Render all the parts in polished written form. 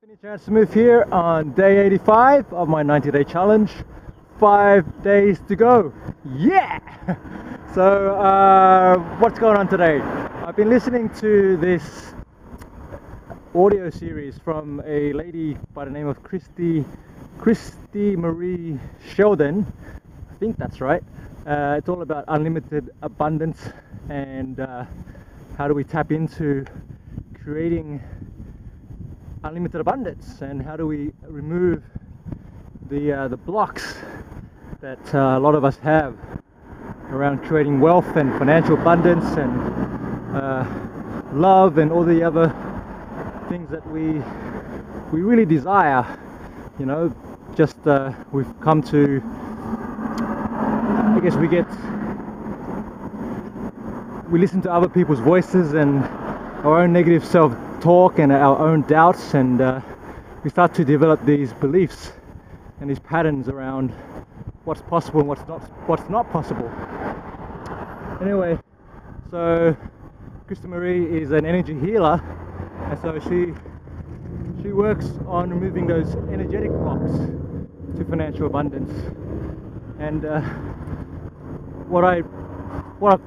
Anthony Chance Smith here on day 85 of my 90-day challenge. 5 days to go. Yeah! So, what's going on today? I've been listening to this audio series from a lady by the name of Christy Marie Sheldon. I think that's right. It's all about unlimited abundance and how do we tap into creating unlimited abundance, and how do we remove the blocks that a lot of us have around creating wealth and financial abundance and love and all the other things that we really desire. You know, just we've come to, I guess we listen to other people's voices and our own negative self-talk and our own doubts, and we start to develop these beliefs and these patterns around what's possible and what's not possible. Anyway, so Christy Marie is an energy healer, and so she works on removing those energetic blocks to financial abundance. And what I've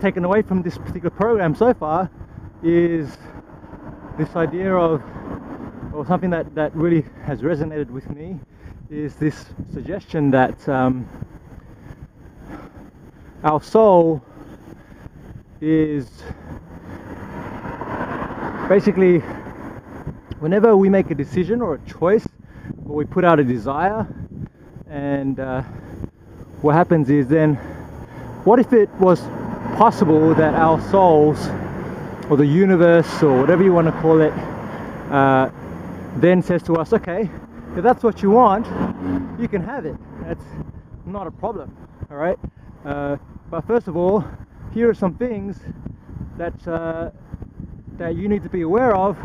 taken away from this particular program so far is this idea of, or something that really has resonated with me, is this suggestion that our soul is basically, whenever we make a decision or a choice, or we put out a desire, and what happens is then, what if it was possible that our souls, or the universe, or whatever you want to call it, then says to us, okay, if that's what you want, you can have it. That's not a problem, all right? But first of all, here are some things that you need to be aware of,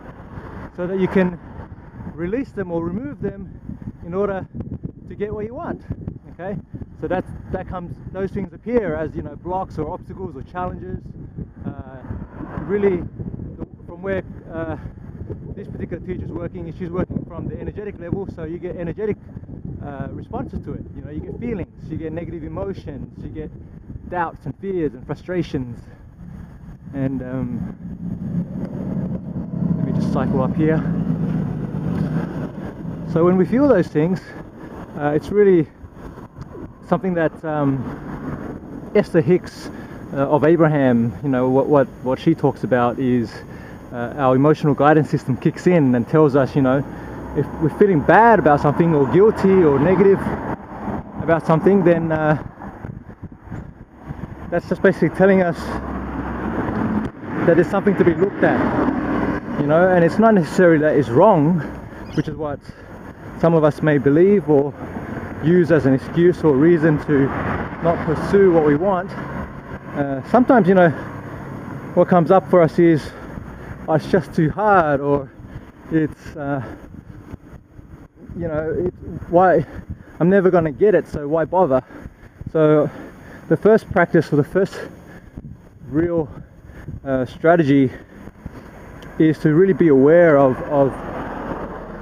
so that you can release them or remove them in order to get what you want. Okay, so that comes, those things appear as, you know, blocks or obstacles or challenges. Really, from where this particular teacher is working, she's working from the energetic level, so you get energetic responses to it. You know, you get feelings, you get negative emotions, you get doubts and fears and frustrations. And let me just cycle up here. So when we feel those things, it's really something that Esther Hicks of Abraham, you know, what she talks about is our emotional guidance system kicks in and tells us, you know, if we're feeling bad about something, or guilty or negative about something, then that's just basically telling us that there's something to be looked at, you know. And it's not necessarily that it's wrong, which is what some of us may believe or use as an excuse or reason to not pursue what we want. Sometimes, you know, what comes up for us is, oh, it's just too hard, or it's you know, why, I'm never going to get it, so why bother? So the first practice, or the first real strategy, is to really be aware of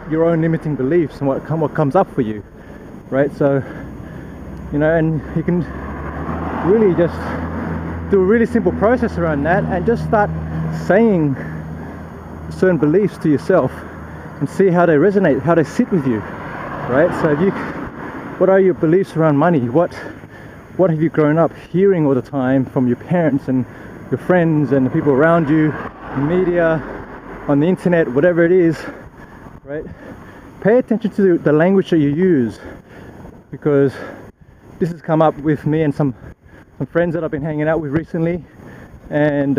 your own limiting beliefs and what comes up for you, right? So, you know, and you can really just do a really simple process around that, and just start saying certain beliefs to yourself and see how they resonate, how they sit with you, right? So what are your beliefs around money? What have you grown up hearing all the time from your parents and your friends and the people around you, media, on the internet, whatever it is, right? Pay attention to the language that you use, because this has come up with me and some friends that I've been hanging out with recently, and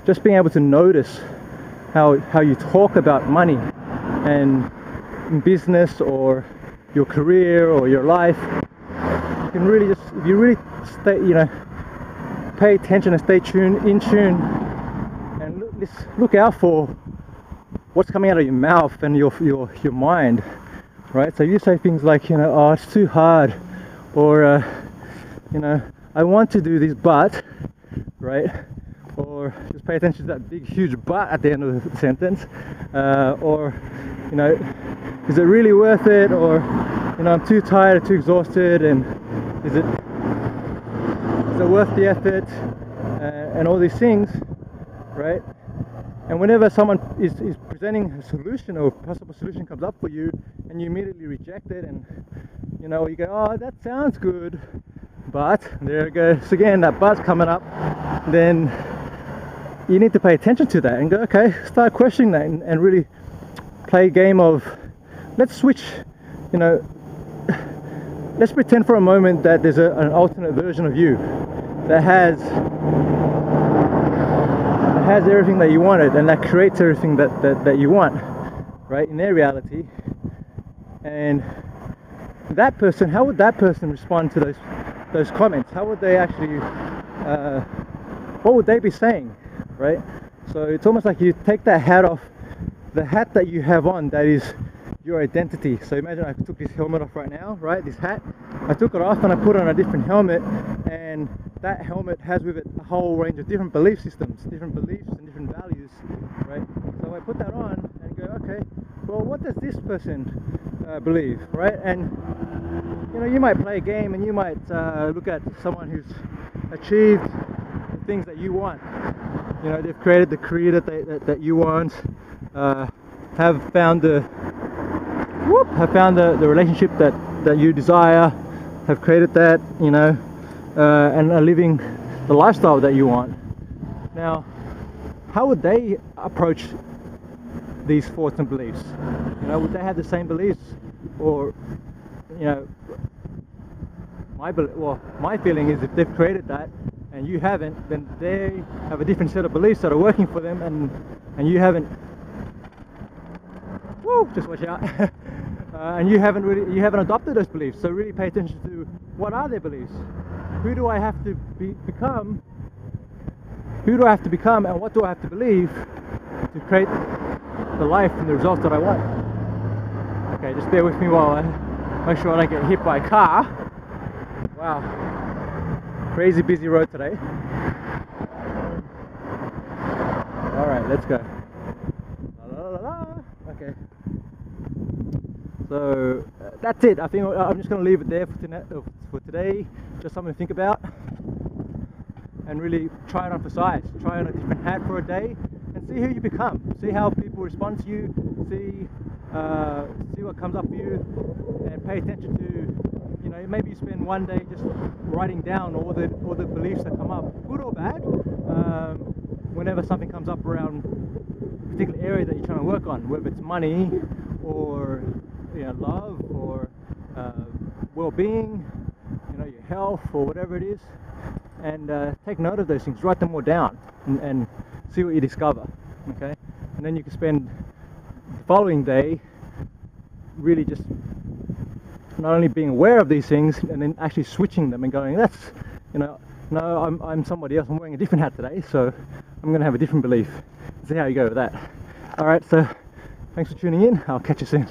just being able to notice how you talk about money and in business or your career or your life. You can really just, if you really stay, you know, pay attention and stay in tune, and look out for what's coming out of your mouth and your mind, right? So you say things like, you know, oh, it's too hard, or you know, I want to do this, but, right? or just pay attention to that big huge but at the end of the sentence, or you know, is it really worth it, or you know, I'm too tired or too exhausted, and is it worth the effort, and all these things, right? And whenever someone is presenting a solution or a possible solution comes up for you, and you immediately reject it, and you know, you go, oh, that sounds good, but there it goes again, that but's coming up, then you need to pay attention to that and go, okay, start questioning that, and really play a game of, let's switch, you know, let's pretend for a moment that there's an alternate version of you that has everything that you wanted, and that creates everything that you want, right, in their reality. And that person, how would that person respond to those comments? How would they actually, what would they be saying, right? So it's almost like you take that hat off, the hat that you have on, that is your identity. So imagine I took this helmet off right now, right, this hat, I took it off and I put on a different helmet, and that helmet has with it a whole range of different belief systems, different beliefs and different values, right? So I put that on and go, okay, well, what does this person believe, right? And you know, you might play a game and you might look at someone who's achieved the things that you want. You know, they've created the career that you want, have found the relationship that you desire, have created that, you know, and are living the lifestyle that you want. Now, how would they approach these thoughts and beliefs? You know, would they have the same beliefs? Or, you know, my feeling is if they've created that and you haven't, then they have a different set of beliefs that are working for them, and you haven't. Woo, just watch out. And you haven't adopted those beliefs. So really pay attention to, what are their beliefs? Who do I have to become? Who do I have to become, and what do I have to believe to create the life and the results that I want? Okay, just bear with me while I make sure I don't get hit by a car. Wow, crazy busy road today. All right, let's go. La, la, la, la. Okay. So that's it. I think I'm just going to leave it there for today. Just something to think about, and really try it on for size. Try on a different hat for a day, and see who you become. See how people respond to you. See what comes up for you, and pay attention to, you know, maybe you spend one day just writing down all the beliefs that come up, good or bad. Whenever something comes up around a particular area that you're trying to work on, whether it's money or, you know, love, or well-being, you know, your health, or whatever it is, and take note of those things, write them all down, and see what you discover. Okay, and then you can spend the following day really just not only being aware of these things, and then actually switching them and going, that's, you know, no, I'm somebody else, I'm wearing a different hat today, so I'm going to have a different belief. See how you go with that. Alright, so thanks for tuning in, I'll catch you soon.